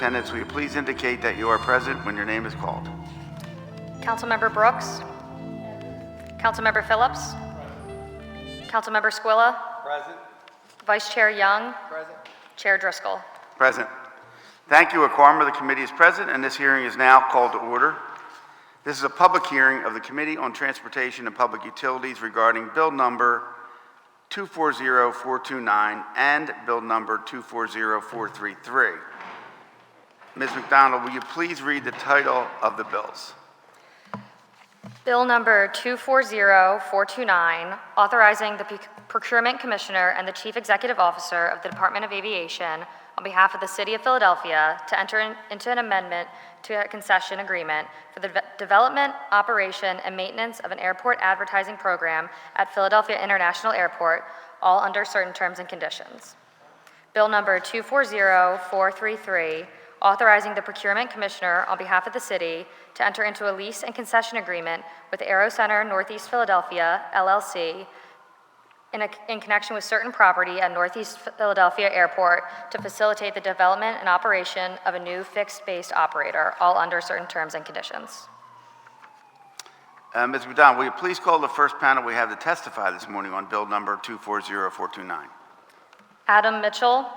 attendance, will you please indicate that you are present when your name is called? Councilmember Brooks. Councilmember Phillips. Councilmember Squilla. Present. Vice Chair Young. Present. Chair Driscoll. Present. Thank you. A quorum of the committee is present, and this hearing is now called to order. This is a public hearing of the Committee on Transportation and Public Utilities regarding Bill Number 240429 and Bill Number 240433. Ms. McDonald, will you please read the title of the bills? Bill number 240429, authorizing the Procurement Commissioner and the Chief Executive Officer of the Department of Aviation on behalf of the City of Philadelphia to enter into an amendment to a concession agreement for the development, operation, and maintenance of an airport advertising program at Philadelphia International Airport, all under certain terms and conditions. Bill number 240433, authorizing the Procurement Commissioner on behalf of the city to enter into a lease and concession agreement with Aero Center Northeast Philadelphia, LLC, in connection with certain property at Northeast Philadelphia Airport to facilitate the development and operation of a new fixed-based operator, all under certain terms and conditions. Ms. McDonald, will you please call the first panel we have to testify this morning on Bill Number 240429? Adam Mitchell.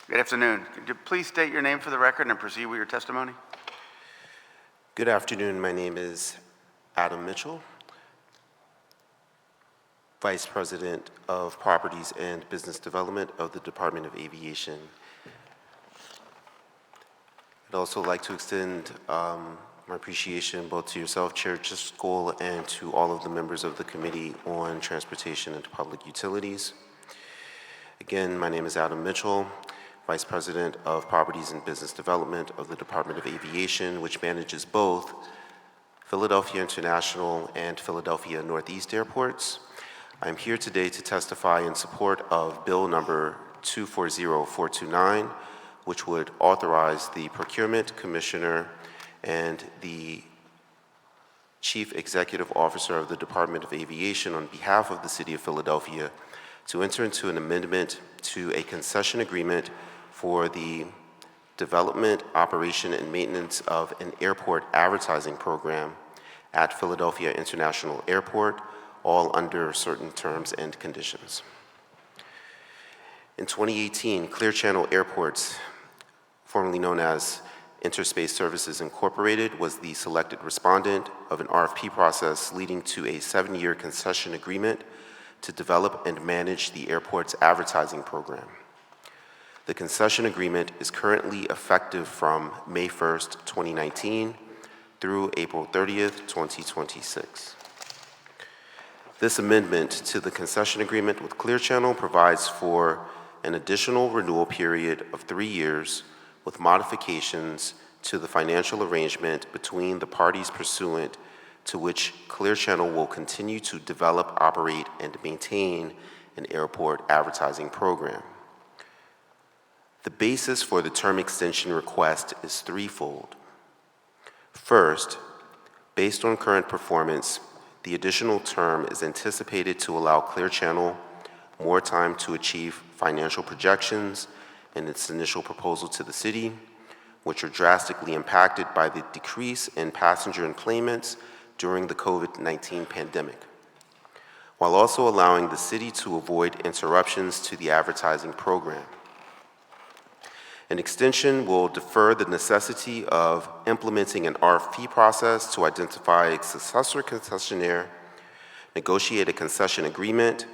Good afternoon. Could you please state your name for the record and proceed with your testimony? Good afternoon. My name is Adam Mitchell, Vice President of Properties and Business Development of the Department of Aviation. I'd also like to extend my appreciation both to yourself, Chair Driscoll, and to all of the members of the Committee on Transportation and Public Utilities. Again, my name is Adam Mitchell, Vice President of Properties and Business Development of the Department of Aviation, which manages both Philadelphia International and Philadelphia Northeast airports. I'm here today to testify in support of Bill Number 240429, which would authorize the Procurement Commissioner and the Chief Executive Officer of the Department of Aviation on behalf of the City of Philadelphia to enter into an amendment to a concession agreement for the development, operation, and maintenance of an airport advertising program at Philadelphia International Airport, all under certain terms and conditions. In 2018, Clear Channel Airports, formerly known as Interspace Services Incorporated, was the selected respondent of an RFP process leading to a 7-year concession agreement to develop and manage the airport's advertising program. The concession agreement is currently effective from May 1st, 2019 through April 30th, 2026. This amendment to the concession agreement with Clear Channel provides for an additional renewal period of 3 years with modifications to the financial arrangement between the parties pursuant to which Clear Channel will continue to develop, operate, and maintain an airport advertising program. The basis for the term extension request is threefold. First, based on current performance, the additional term is anticipated to allow Clear Channel more time to achieve financial projections in its initial proposal to the city, which are drastically impacted by the decrease in passenger enplanements during the COVID-19 pandemic, while also allowing the city to avoid interruptions to the advertising program. An extension will defer the necessity of implementing an RFP process to identify a successor concessionaire, negotiate a concession agreement,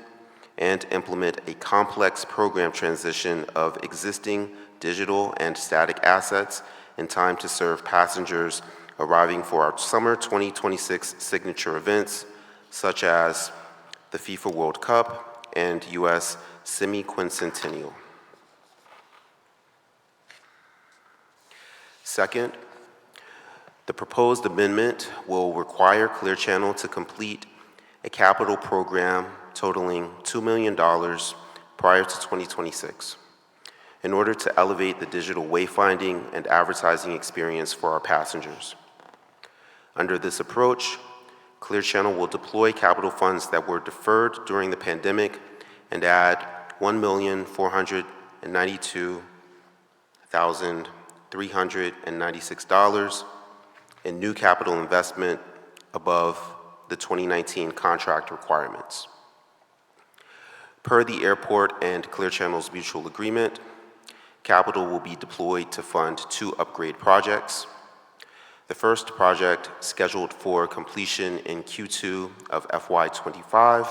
and implement a complex program transition of existing digital and static assets in time to serve passengers arriving for our summer 2026 signature events, such as the FIFA World Cup and U.S. Semi-Quincentennial. Second, the proposed amendment will require Clear Channel to complete a capital program totaling $2 million prior to 2026 in order to elevate the digital wayfinding and advertising experience for our passengers. Under this approach, Clear Channel will deploy capital funds that were deferred during the pandemic and add $1,492,396 in new capital investment above the 2019 contract requirements. Per the airport and Clear Channel's mutual agreement, capital will be deployed to fund 2 upgrade projects. The first project, scheduled for completion in Q2 of FY25,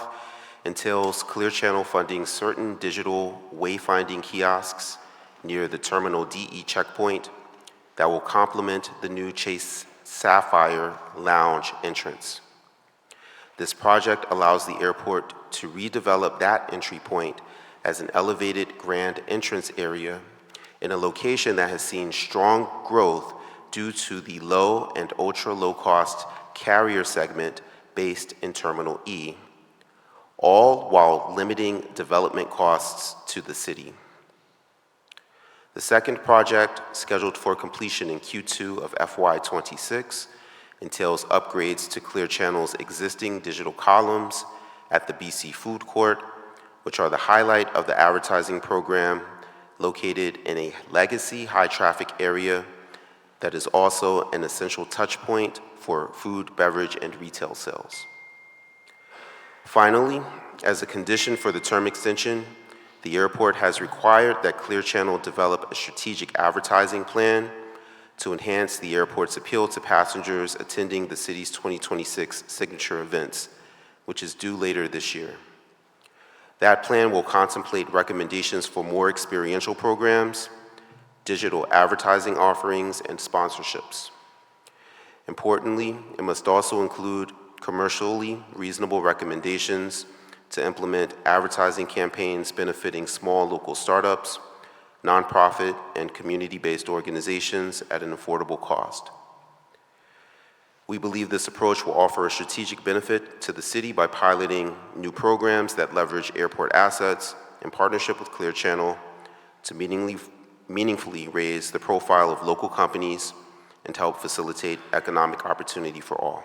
entails Clear Channel funding certain digital wayfinding kiosks near the Terminal DE checkpoint that will complement the new Chase Sapphire Lounge entrance. This project allows the airport to redevelop that entry point as an elevated grand entrance area in a location that has seen strong growth due to the low and ultra-low cost carrier segment based in Terminal E, all while limiting development costs to the city. The second project, scheduled for completion in Q2 of FY26, entails upgrades to Clear Channel's existing digital columns at the BC Food Court, which are the highlight of the advertising program, located in a legacy high-traffic area that is also an essential touchpoint for food, beverage, and retail sales. Finally, as a condition for the term extension, the airport has required that Clear Channel develop a strategic advertising plan to enhance the airport's appeal to passengers attending the city's 2026 signature events, which is due later this year. That plan will contemplate recommendations for more experiential programs, digital advertising offerings, and sponsorships. Importantly, it must also include commercially reasonable recommendations to implement advertising campaigns benefiting small local startups, nonprofit, and community-based organizations at an affordable cost. We believe this approach will offer a strategic benefit to the city by piloting new programs that leverage airport assets in partnership with Clear Channel to meaningfully raise the profile of local companies and to help facilitate economic opportunity for all.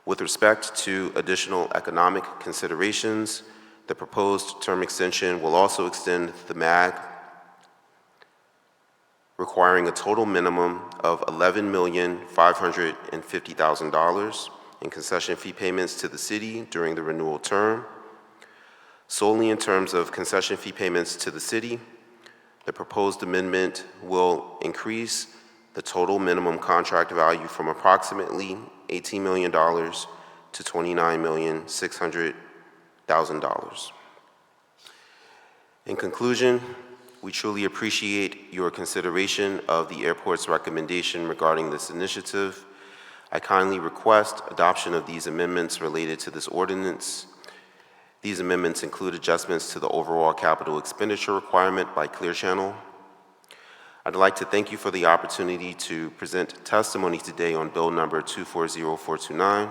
With respect to additional economic considerations, the proposed term extension will also extend the MAG, requiring a total minimum of $11,550,000 in concession fee payments to the city during the renewal term. Solely in terms of concession fee payments to the city, the proposed amendment will increase the total minimum contract value from approximately $18 million to $29,600,000. In conclusion, we truly appreciate your consideration of the airport's recommendation regarding this initiative. I kindly request adoption of these amendments related to this ordinance. These amendments include adjustments to the overall capital expenditure requirement by Clear Channel. I'd like to thank you for the opportunity to present testimony today on Bill number 240429.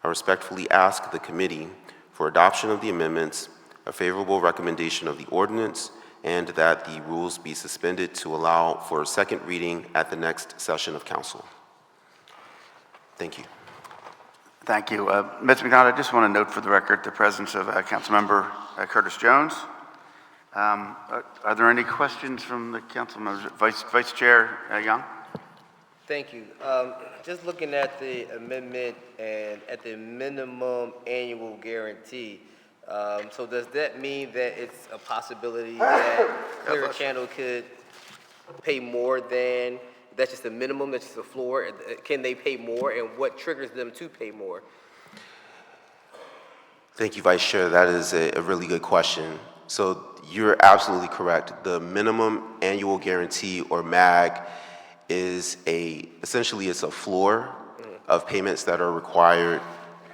I respectfully ask the committee for adoption of the amendments, a favorable recommendation of the ordinance, and that the rules be suspended to allow for a second reading at the next session of council. Thank you. Thank you. Ms. McDonald, I just want to note for the record the presence of Councilmember Curtis Jones. Are there any questions from the council members? Vice Chair Young? Thank you. Just looking at the amendment and at the minimum annual guarantee, so does that mean that it's a possibility that Clear Channel could pay more than, that's just the minimum, that's just the floor? Can they pay more, and what triggers them to pay more? Thank you, Vice Chair. That is a really good question. So you're absolutely correct. The minimum annual guarantee, or MAG, is essentially it's a floor of payments that are required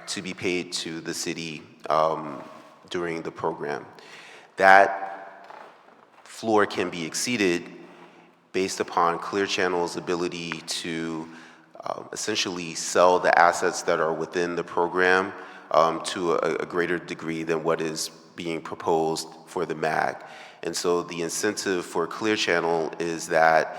to be paid to the city during the program. That floor can be exceeded based upon Clear Channel's ability to essentially sell the assets that are within the program to a greater degree than what is being proposed for the MAG. And so the incentive for Clear Channel is that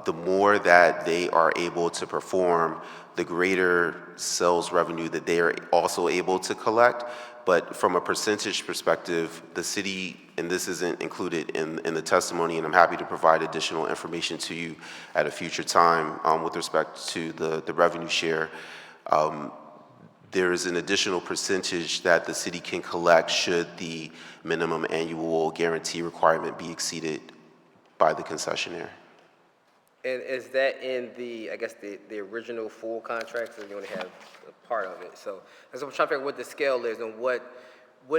the more that they are able to perform, the greater sales revenue that they are also able to collect. But from a percentage perspective, the city, and this isn't included in the testimony, and I'm happy to provide additional information to you at a future time with respect to the revenue share, there is an additional percentage that the city can collect should the minimum annual guarantee requirement be exceeded by the concessionaire. And is that in the, I guess, the original full contract, so you only have a part of it? So I'm trying to figure out what the scale is and what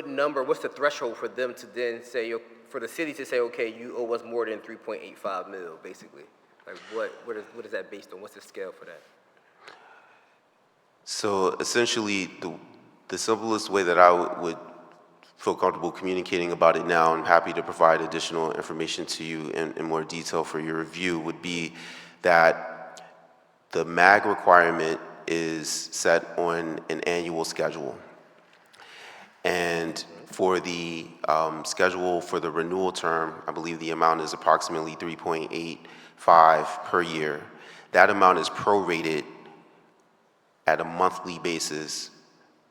number, what's the threshold for them to then say, for the city to say, okay, you owe us more than 3.85 mil, basically? Like what is that based on? What's the scale for that? So essentially, the simplest way that I would feel comfortable communicating about it now, and happy to provide additional information to you in more detail for your review, would be that the MAG requirement is set on an annual schedule. And for the schedule for the renewal term, I believe the amount is approximately 3.85 per year. That amount is prorated at a monthly basis.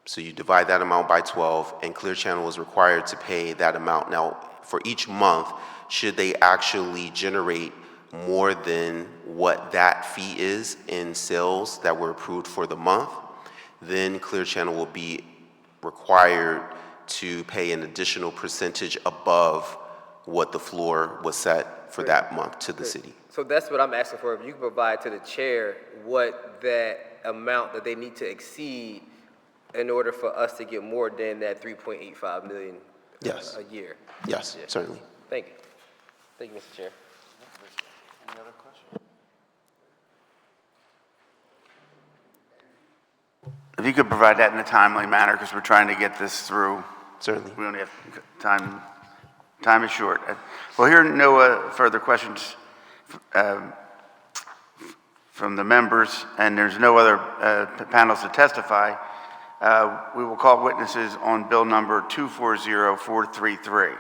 So you divide that amount by 12, and Clear Channel is required to pay that amount. Now, for each month, should they actually generate more than what that fee is in sales that were approved for the month, then Clear Channel will be required to pay an additional percentage above what the floor was set for that month to the city. So that's what I'm asking for. If you can provide to the chair what that amount that they need to exceed in order for us to get more than that 3.85 million Yes. a year. Yes, Yeah. certainly. Thank you. Thank you, Mr. Chair. Any other questions? If you could provide that in a timely manner, because we're trying to get this through. Certainly. We only have time. Time is short. Well, here no further questions from the members, and there's no other panels to testify. We will call witnesses on bill number 240433.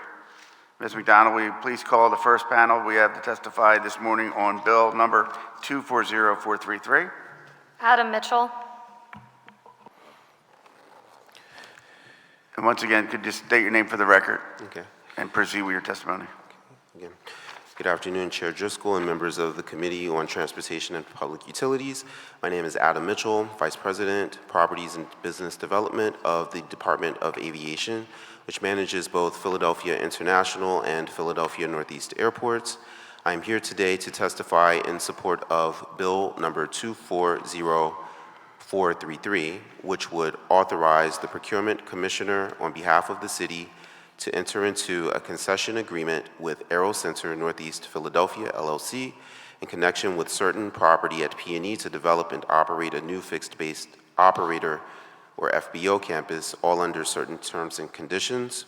Ms. McDonald, will you please call the first panel we have to testify this morning on bill number 240433? Adam Mitchell. And once again, could you state your name for the record Okay. and proceed with your testimony? Again. Good afternoon, Chair Driscoll and members of the Committee on Transportation and Public Utilities. My name is Adam Mitchell, Vice President, Properties and Business Development of the Department of Aviation, which manages both Philadelphia International and Philadelphia Northeast Airports. I am here today to testify in support of Bill number 240433, which would authorize the Procurement Commissioner on behalf of the city to enter into a concession agreement with Aero Center Northeast Philadelphia, LLC, in connection with certain property at P&E to develop and operate a new fixed-base operator or FBO campus, all under certain terms and conditions.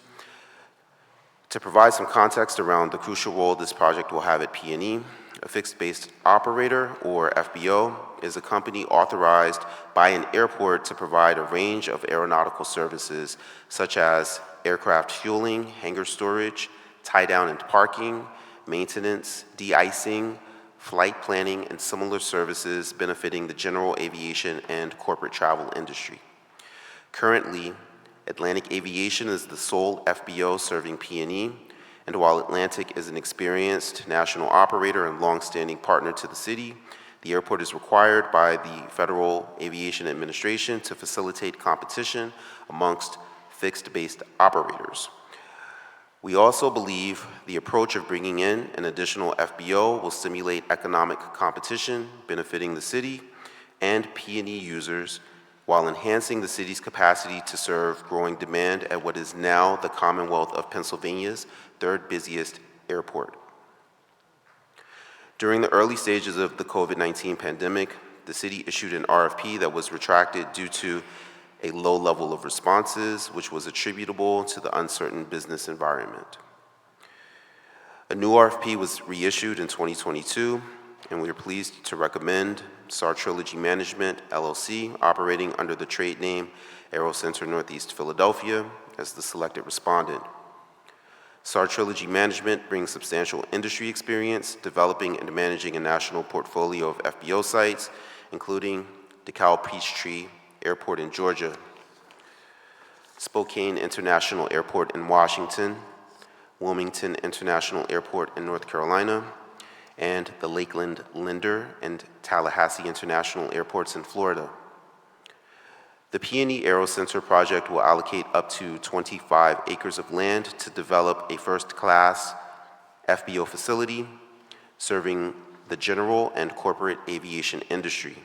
To provide some context around the crucial role this project will have at P&E, a fixed-base operator, or FBO, is a company authorized by an airport to provide a range of aeronautical services, such as aircraft fueling, hangar storage, tie-down and parking, maintenance, de-icing, flight planning, and similar services benefiting the general aviation and corporate travel industry. Currently, Atlantic Aviation is the sole FBO serving P&E, and while Atlantic is an experienced national operator and long-standing partner to the city, the airport is required by the Federal Aviation Administration to facilitate competition amongst fixed-based operators. We also believe the approach of bringing in an additional FBO will stimulate economic competition, benefiting the city and P&E users, while enhancing the city's capacity to serve growing demand at what is now the Commonwealth of Pennsylvania's third busiest airport. During the early stages of the COVID-19 pandemic, the city issued an RFP that was retracted due to a low level of responses, which was attributable to the uncertain business environment. A new RFP was reissued in 2022, and we are pleased to recommend SAR Trilogy Management, LLC, operating under the trade name Aero Center Northeast Philadelphia, as the selected respondent. SAR Trilogy Management brings substantial industry experience developing and managing a national portfolio of FBO sites, including DeKalb Peachtree Airport in Georgia, Spokane International Airport in Washington, Wilmington International Airport in North Carolina, and the Lakeland Linder and Tallahassee International Airports in Florida. The PNE Aero Center project will allocate up to 25 acres of land to develop a first-class FBO facility serving the general and corporate aviation industry.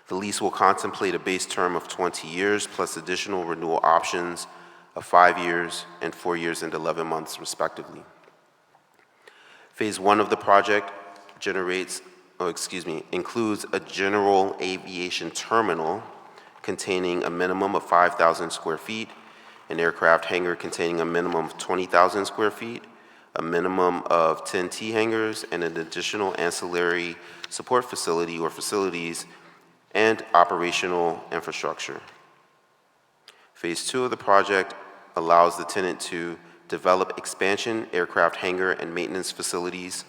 The lease will contemplate a base term of 20 years plus additional renewal options of 5 years and 4 years and 11 months, respectively. Phase 1 of the project includes a general aviation terminal containing a minimum of 5,000 square feet, an aircraft hangar containing a minimum of 20,000 square feet, a minimum of 10 T hangars, and an additional ancillary support facility or facilities and operational infrastructure. Phase 2 of the project allows the tenant to develop expansion aircraft hangar and maintenance facilities,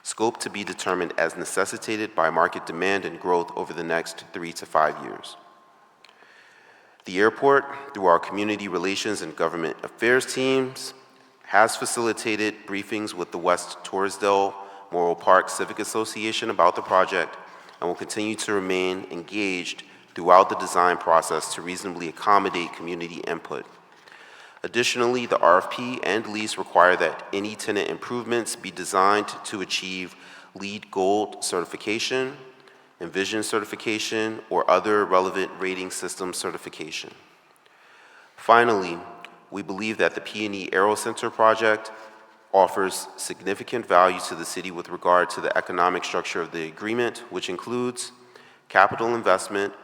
scope to be determined as necessitated by market demand and growth over the next 3 to 5 years. The airport, through our community relations and government affairs teams, has facilitated briefings with the West Torresdale Morrow Park Civic Association about the project and will continue to remain engaged throughout the design process to reasonably accommodate community input. Additionally, the RFP and lease require that any tenant improvements be designed to achieve LEED Gold certification, Envision certification, or other relevant rating system certification. Finally, we believe that the PNE Aero Center project offers significant value to the city with regard to the economic structure of the agreement, which includes capital investment,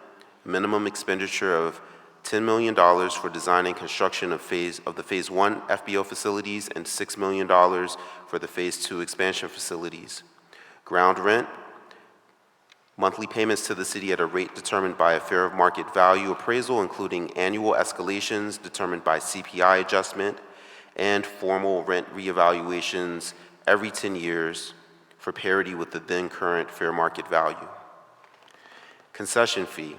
minimum expenditure of $10 million for design and construction of the Phase 1 FBO facilities and $6 million for the Phase 2 expansion facilities. Ground rent, monthly payments to the city at a rate determined by a fair market value appraisal, including annual escalations determined by CPI adjustment, and formal rent reevaluations every 10 years for parity with the then current fair market value. Concession fee.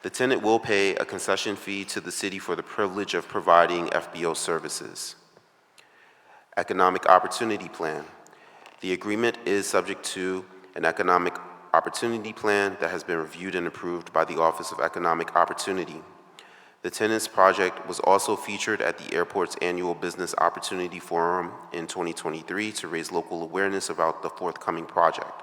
The tenant will pay a concession fee to the city for the privilege of providing FBO services. Economic Opportunity Plan. The agreement is subject to an Economic Opportunity Plan that has been reviewed and approved by the Office of Economic Opportunity. The tenant's project was also featured at the airport's annual Business Opportunity Forum in 2023 to raise local awareness about the forthcoming project.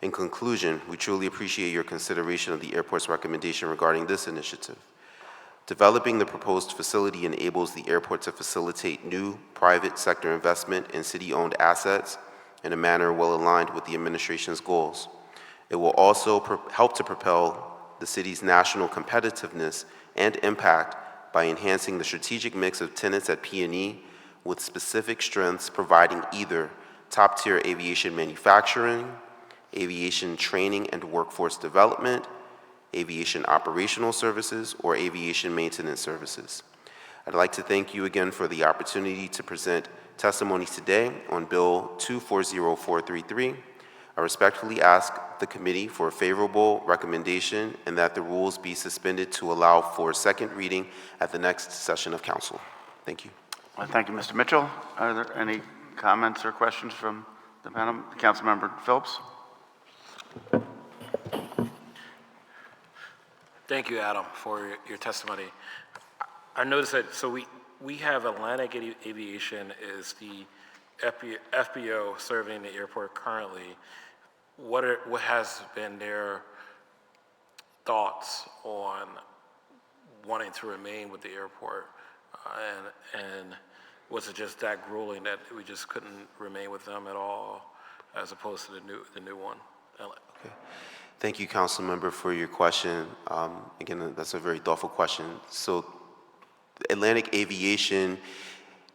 In conclusion, we truly appreciate your consideration of the airport's recommendation regarding this initiative. Developing the proposed facility enables the airport to facilitate new private sector investment in city-owned assets in a manner well aligned with the administration's goals. It will also help to propel the city's national competitiveness and impact by enhancing the strategic mix of tenants at PNE with specific strengths, providing either top-tier aviation manufacturing, aviation training and workforce development, aviation operational services, or aviation maintenance services. I'd like to thank you again for the opportunity to present testimony today on Bill 240433. I respectfully ask the committee for a favorable recommendation and that the rules be suspended to allow for second reading at the next session of council. Thank you. Well, thank you, Mr. Mitchell. Are there any comments or questions from the panel? Councilmember Phillips? Thank you, Adam, for your testimony. I noticed that, so we have Atlantic Aviation is the FBO serving the airport currently. What has been their thoughts on wanting to remain with the airport? And was it just that grueling that we just couldn't remain with them at all, as opposed to the new one? Okay. Thank you, Council Member, for your question. Again, that's a very thoughtful question. So Atlantic Aviation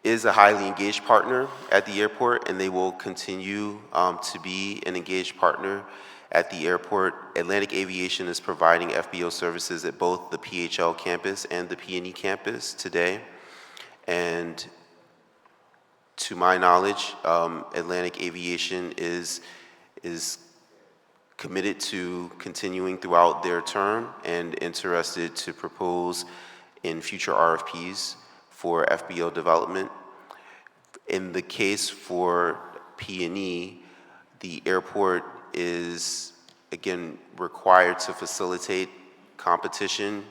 is a highly engaged partner at the airport, and they will continue to be an engaged partner at the airport. Atlantic Aviation is providing FBO services at both the PHL campus and the P&E campus today. And to my knowledge, Atlantic Aviation is committed to continuing throughout their term and interested to propose in future RFPs for FBO development. In the case for P&E, the airport is, again, required to facilitate competition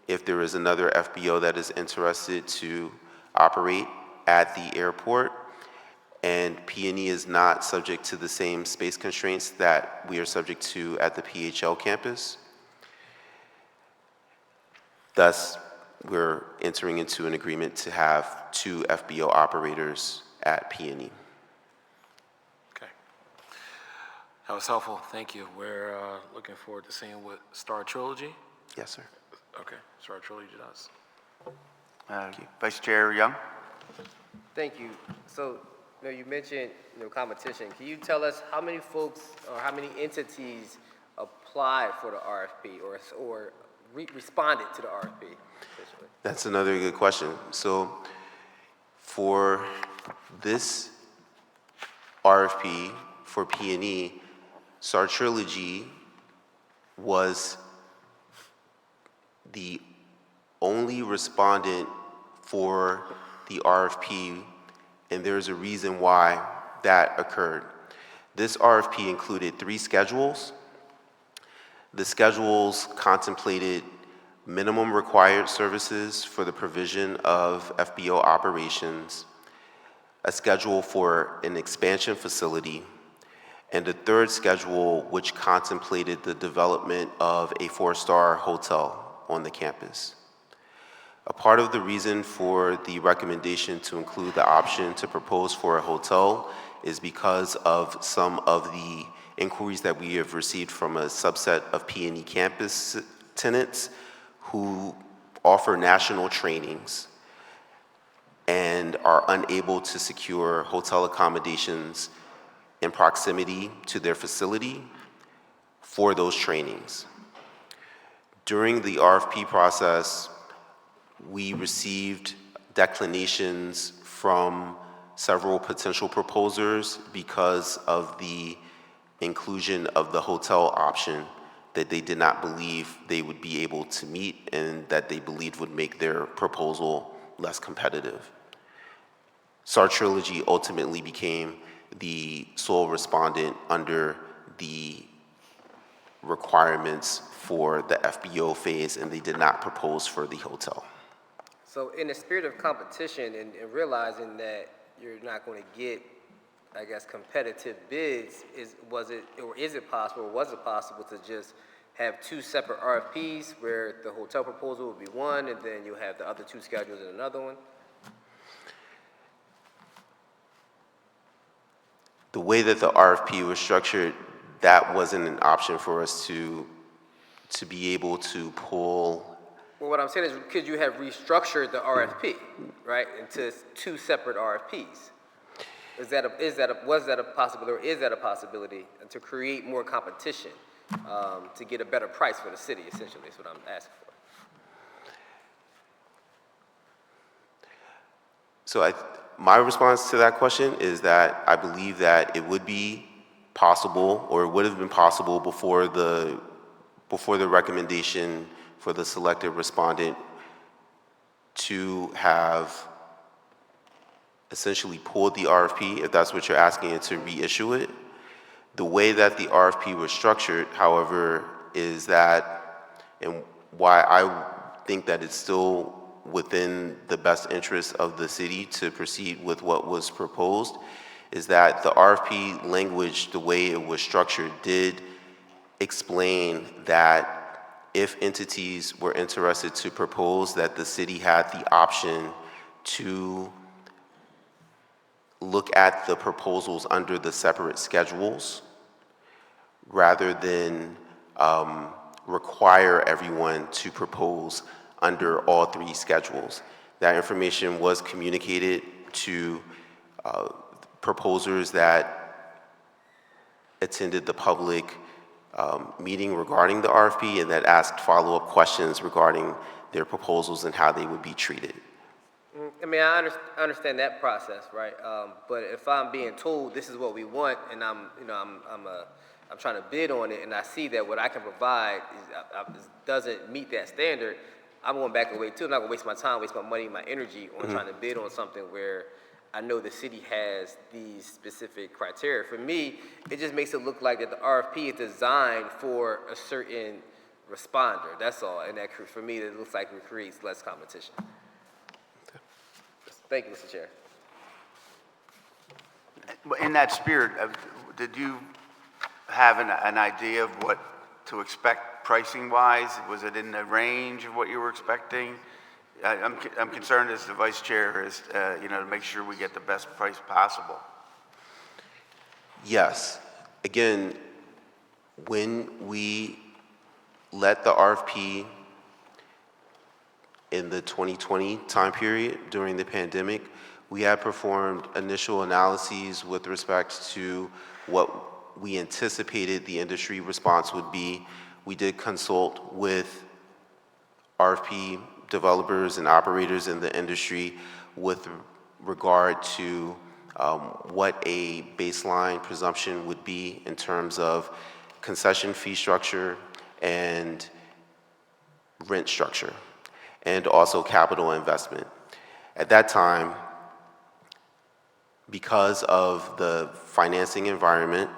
if there is another FBO that is interested to operate at the airport. And P&E is not subject to the same space constraints that we are subject to at the PHL campus. Thus, we're entering into an agreement to have 2 FBO operators at P&E. Okay. That was helpful. Thank you. We're looking forward to seeing what Star Trilogy. Yes, sir. Okay, Star Trilogy does. Vice Chair Young? Thank you. So, you mentioned, competition. Can you tell us how many folks or how many entities applied for the RFP or responded to the RFP? Essentially? That's another good question. So for this RFP for P&E, Star Trilogy was the only respondent for the RFP, and there's a reason why that occurred. This RFP included 3 schedules. The schedules contemplated minimum required services for the provision of FBO operations, a schedule for an expansion facility, and a 3rd schedule which contemplated the development of a 4-star hotel on the campus. A part of the reason for the recommendation to include the option to propose for a hotel is because of some of the inquiries that we have received from a subset of P&E campus tenants who offer national trainings and are unable to secure hotel accommodations in proximity to their facility for those trainings. During the RFP process, we received declinations from several potential proposers because of the inclusion of the hotel option that they did not believe they would be able to meet and that they believed would make their proposal less competitive. Star Trilogy ultimately became the sole respondent under the requirements for the FBO phase, and they did not propose for the hotel. So in the spirit of competition and realizing that you're not going to get, I guess, competitive bids, was it possible to just have 2 separate RFPs where the hotel proposal would be one and then you have the other 2 schedules in another one? The way that the RFP was structured, that wasn't an option for us to be able to pull. Well, what I'm saying is, could you have restructured the RFP, right, into 2 separate RFPs? Was that a possibility, or is that a possibility to create more competition, to get a better price for the city? Essentially, is what I'm asking for. So my response to that question is that I believe that it would be possible, or it would have been possible before the recommendation for the selected respondent to have essentially pulled the RFP, if that's what you're asking, and to reissue it. The way that the RFP was structured, however, is that, and why I think that it's still within the best interest of the city to proceed with what was proposed, is that the RFP language, the way it was structured, did explain that if entities were interested to propose, that the city had the option to look at the proposals under the separate schedules rather than require everyone to propose under all 3 schedules. That information was communicated to proposers that attended the public meeting regarding the RFP and that asked follow-up questions regarding their proposals and how they would be treated. I mean, I understand that process, right? But if I'm being told this is what we want, and I'm trying to bid on it, and I see that what I can provide doesn't meet that standard, I'm going back away too. I'm not going to waste my time, waste my money, my energy on trying to bid on something where I know the city has these specific criteria. For me, it just makes it look like that the RFP is designed for a certain responder. That's all. And that, for me, it looks like it creates less competition. Thank you, Mr. Chair. In that spirit, did you have an idea of what to expect pricing-wise? Was it in the range of what you were expecting? I'm concerned as the vice chair is, to make sure we get the best price possible. Yes. Again, when we let the RFP in the 2020 time period during the pandemic, we had performed initial analyses with respect to what we anticipated the industry response would be. We did consult with RFP developers and operators in the industry with regard to what a baseline presumption would be in terms of concession fee structure and rent structure, and also capital investment. At that time, because of the financing environment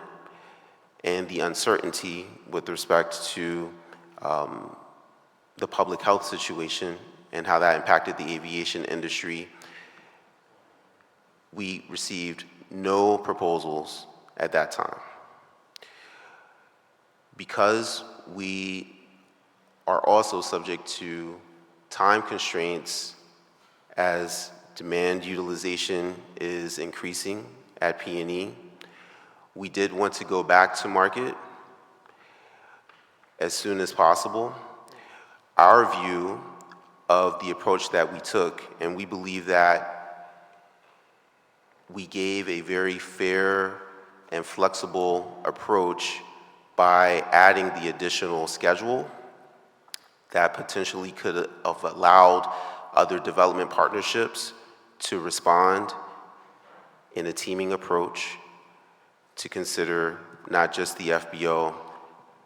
and the uncertainty with respect to the public health situation and how that impacted the aviation industry, we received no proposals at that time. Because we are also subject to time constraints as demand utilization is increasing at P&E, we did want to go back to market as soon as possible. Our view of the approach that we took, and we believe that we gave a very fair and flexible approach by adding the additional schedule that potentially could have allowed other development partnerships to respond in a teaming approach to consider not just the FBO,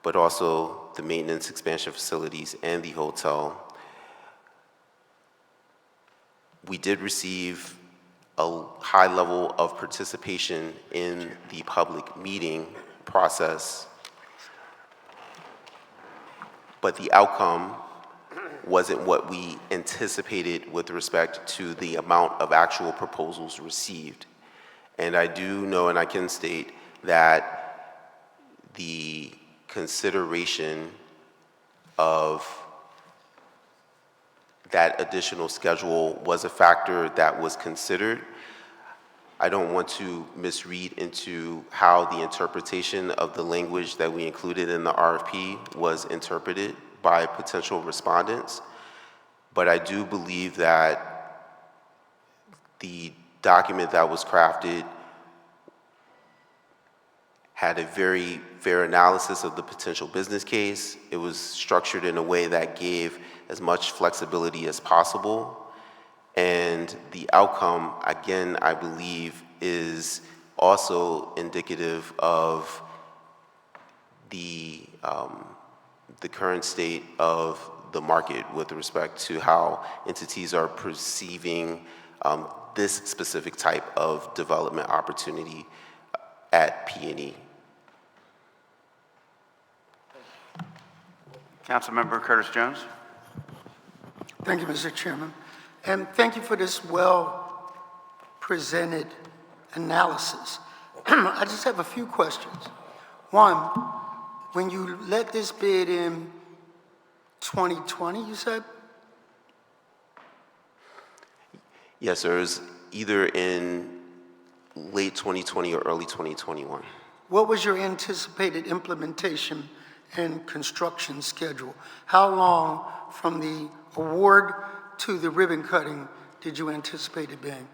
but also the maintenance expansion facilities and the hotel. We did receive a high level of participation in the public meeting process, but the outcome wasn't what we anticipated with respect to the amount of actual proposals received. And I do know, and I can state, that the consideration of that additional schedule was a factor that was considered. I don't want to misread into how the interpretation of the language that we included in the RFP was interpreted by potential respondents, but I do believe that the document that was crafted had a very fair analysis of the potential business case. It was structured in a way that gave as much flexibility as possible. And the outcome, again, I believe, is also indicative of the current state of the market with respect to how entities are perceiving this specific type of development opportunity at P&E. Councilmember Curtis Jones. Thank you, Mr. Chairman. And thank you for this well-presented analysis. I just have a few questions. One, when you let this bid in 2020, you said? Yes, sir. It was either in late 2020 or early 2021. What was your anticipated implementation and construction schedule? How long from the award to the ribbon cutting did you anticipate it being?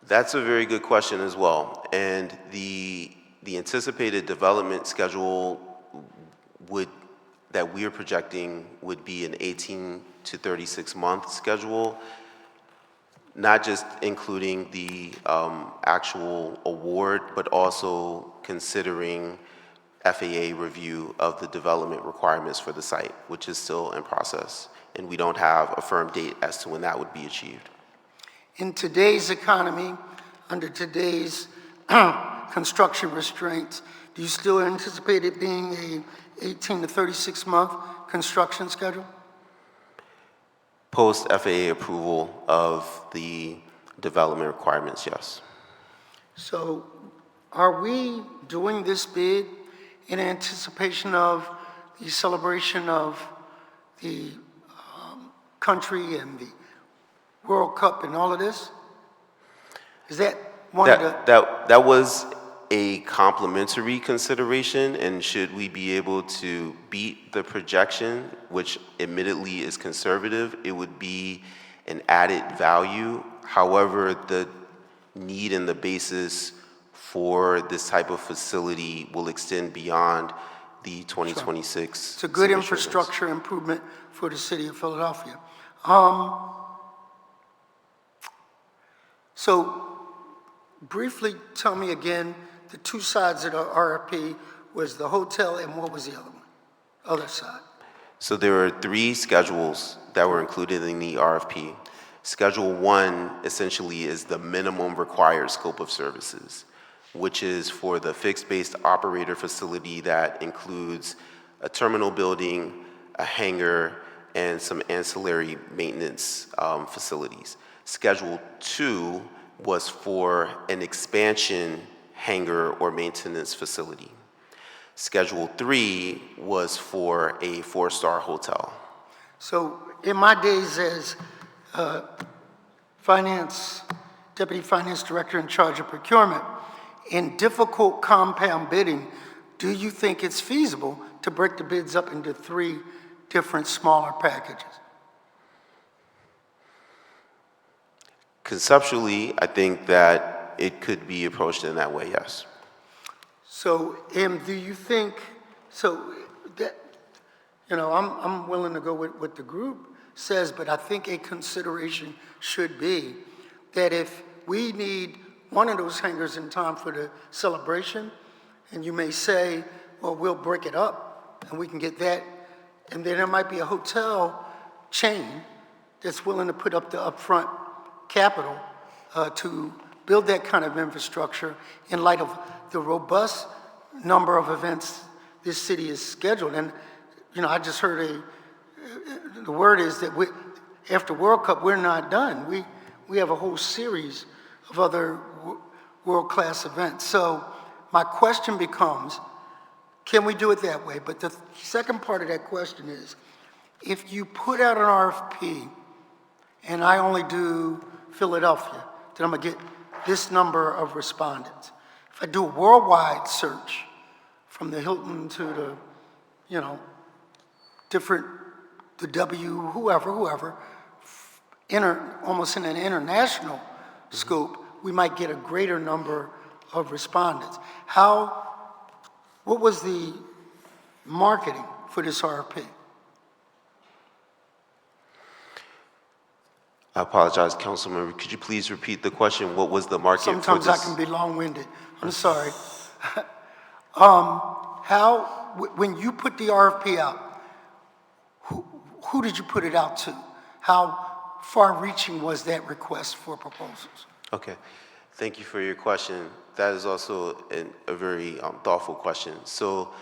That's a very good question as well. And the anticipated development schedule that we are projecting would be an 18 to 36-month schedule, not just including the actual award, but also considering FAA review of the development requirements for the site, which is still in process. And we don't have a firm date as to when that would be achieved. In today's economy, under today's construction restraints, do you still anticipate it being a 18 to 36-month construction schedule? Post FAA approval of the development requirements, yes. So are we doing this bid in anticipation of the celebration of the country and the World Cup and all of this? Is that one of the... That was a complementary consideration, and should we be able to beat the projection, which admittedly is conservative, it would be an added value. However, the need and the basis for this type of facility will extend beyond the 2026. It's a good civil infrastructure improvement for the city of Philadelphia. So briefly tell me again, the two sides of the RFP was the hotel and what was the other one? Other side. So there are 3 schedules that were included in the RFP. Schedule 1 essentially is the minimum required scope of services, which is for the fixed-based operator facility that includes a terminal building, a hangar, and some ancillary maintenance facilities. Schedule 2 was for an expansion hangar or maintenance facility. Schedule 3 was for a 4-star hotel. So in my days as Deputy Finance Director in charge of procurement, in difficult compound bidding, do you think it's feasible to break the bids up into 3 different smaller packages? Conceptually, I think that it could be approached in that way, yes. So, do you think, so that, you know, I'm willing to go with what the group says, but I think a consideration should be that if we need one of those hangars in time for the celebration, and you may say, well, we'll break it up and we can get that, and then there might be a hotel chain that's willing to put up the upfront capital to build that kind of infrastructure in light of the robust number of events this city is scheduled. And, you know, I just heard the word is that after World Cup, we're not done. We have a whole series of other world-class events. So my question becomes, can we do it that way? But the second part of that question is, if you put out an RFP, and I only do Philadelphia, then I'm gonna get this number of respondents. If I do a worldwide search from the Hilton to the, you know, different, the W, whoever, almost in an international scope, we might get a greater number of respondents. What was the marketing for this RFP? I apologize, Councilmember. Could you please repeat the question? What was the market for this? Sometimes I can be long-winded. I'm sorry. When you put the RFP out, who did you put it out to? How far-reaching was that request for proposals? Okay, thank you for your question. That is also a very thoughtful question. So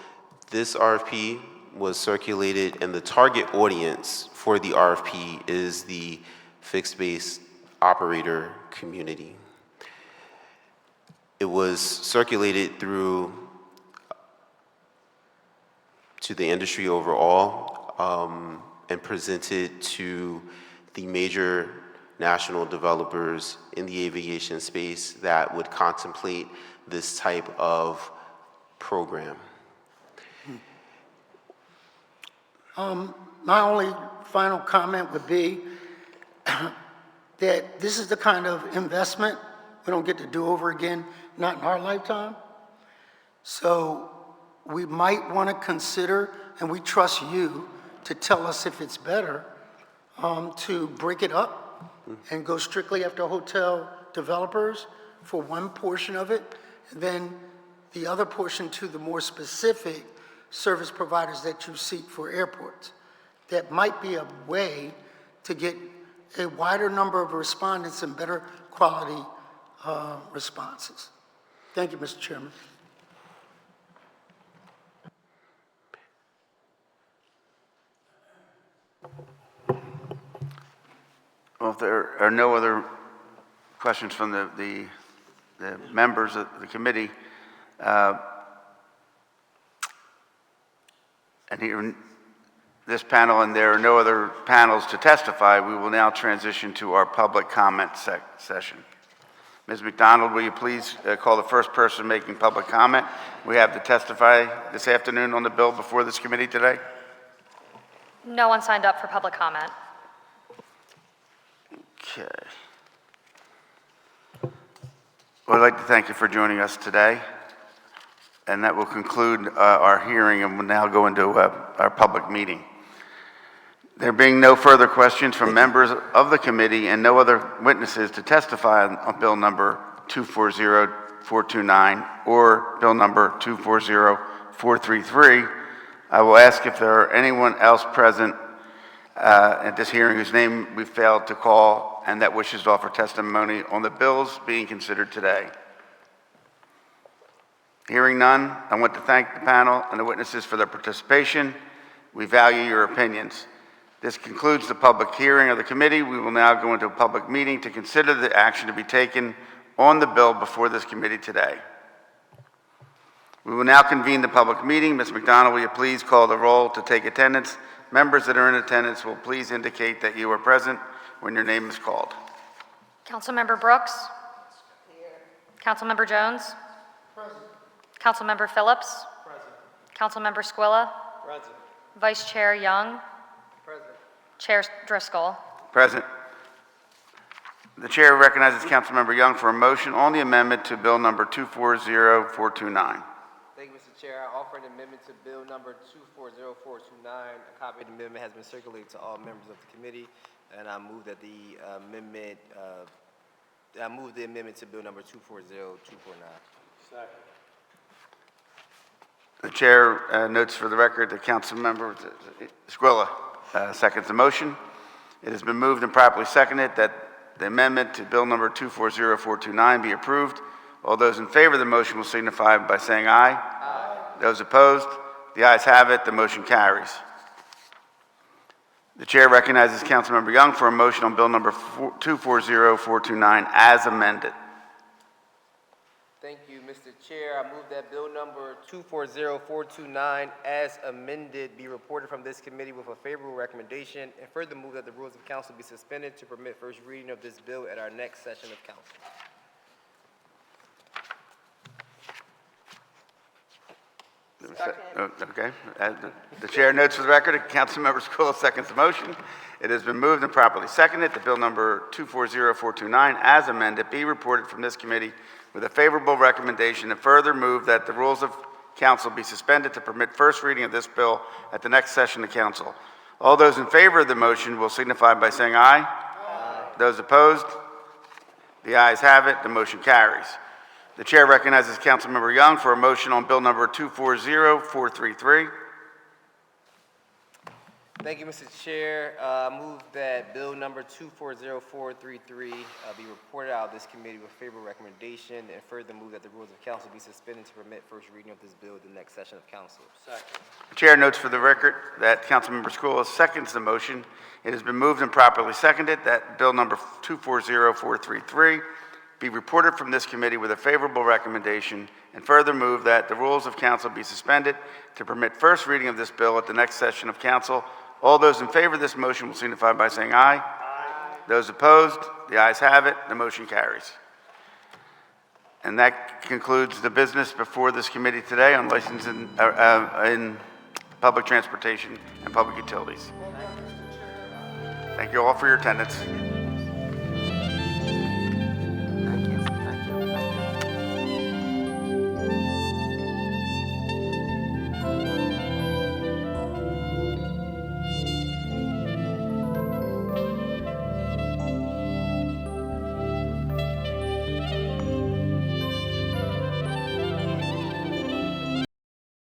this RFP was circulated, and the target audience for the RFP is the fixed-base operator community. It was circulated to the industry overall and presented to the major national developers in the aviation space that would contemplate this type of program. My only final comment would be that this is the kind of investment we don't get to do over again, not in our lifetime. So we might want to consider, and we trust you to tell us if it's better, to break it up and go strictly after hotel developers for one portion of it, and then the other portion to the more specific service providers that you seek for airports. That might be a way to get a wider number of respondents and better quality responses. Thank you, Mr. Chairman. Well, if there are no other questions from the members of the committee, and here in this panel, and there are no other panels to testify, we will now transition to our public comment session. Ms. McDonald, will you please call the first person making public comment? We have to testify this afternoon on the bill before this committee today. No one signed up for public comment. Okay. Well, I'd like to thank you for joining us today. And that will conclude our hearing, and we'll now go into our public meeting. There being no further questions from members of the committee and no other witnesses to testify on Bill number 240429 or Bill number 240433, I will ask if there are anyone else present at this hearing whose name we failed to call and that wishes to offer testimony on the bills being considered today. Hearing none, I want to thank the panel and the witnesses for their participation. We value your opinions. This concludes the public hearing of the committee. We will now go into a public meeting to consider the action to be taken on the bill before this committee today. We will now convene the public meeting. Ms. McDonald, will you please call the roll to take attendance? Members that are in attendance will please indicate that you are present when your name is called. Councilmember Brooks? Here. Councilmember Jones? Present. Councilmember Phillips? Present. Councilmember Squilla? Present. Vice Chair Young? Present. Chair Driscoll? Present. The chair recognizes Councilmember Young for a motion on the amendment to Bill number 240429. Thank you, Mr. Chair. I offer an amendment to Bill number 240429. A copy of the amendment has been circulated to all members of the committee, and I move that the amendment, to Bill number 240249. Second. The chair notes for the record that Councilmember Squilla seconds the motion. It has been moved and properly seconded that the amendment to Bill number 240429 be approved. All those in favor of the motion will signify by saying aye. Aye. Those opposed, the ayes have it. The motion carries. The chair recognizes Councilmember Young for a motion on Bill number 240429 as amended. Thank you, Mr. Chair. I move that Bill number 240429 as amended be reported from this committee with a favorable recommendation, and further move that the rules of council be suspended to permit first reading of this bill at our next session of council. Okay. The chair notes for the record that Councilmember Squilla seconds the motion. It has been moved and properly seconded that Bill number 240429 as amended be reported from this committee with a favorable recommendation, and further move that the rules of council be suspended to permit first reading of this bill at the next session of council. All those in favor of the motion will signify by saying aye. Aye. Those opposed, the ayes have it. The motion carries. The chair recognizes Councilmember Young for a motion on Bill number 240433. Thank you, Mr. Chair. I move that Bill number 240433 be reported out of this committee with favorable recommendation, and further move that the rules of council be suspended to permit first reading of this bill at the next session of council. Second. The chair notes for the record that Councilmember Squilla seconds the motion. It has been moved and properly seconded that Bill number 240433 be reported from this committee with a favorable recommendation, and further move that the rules of council be suspended to permit first reading of this bill at the next session of council. All those in favor of this motion will signify by saying aye. Aye. Those opposed, the ayes have it. The motion carries. And that concludes the business before this committee today on license in public transportation and public utilities. Thank you all for your attendance.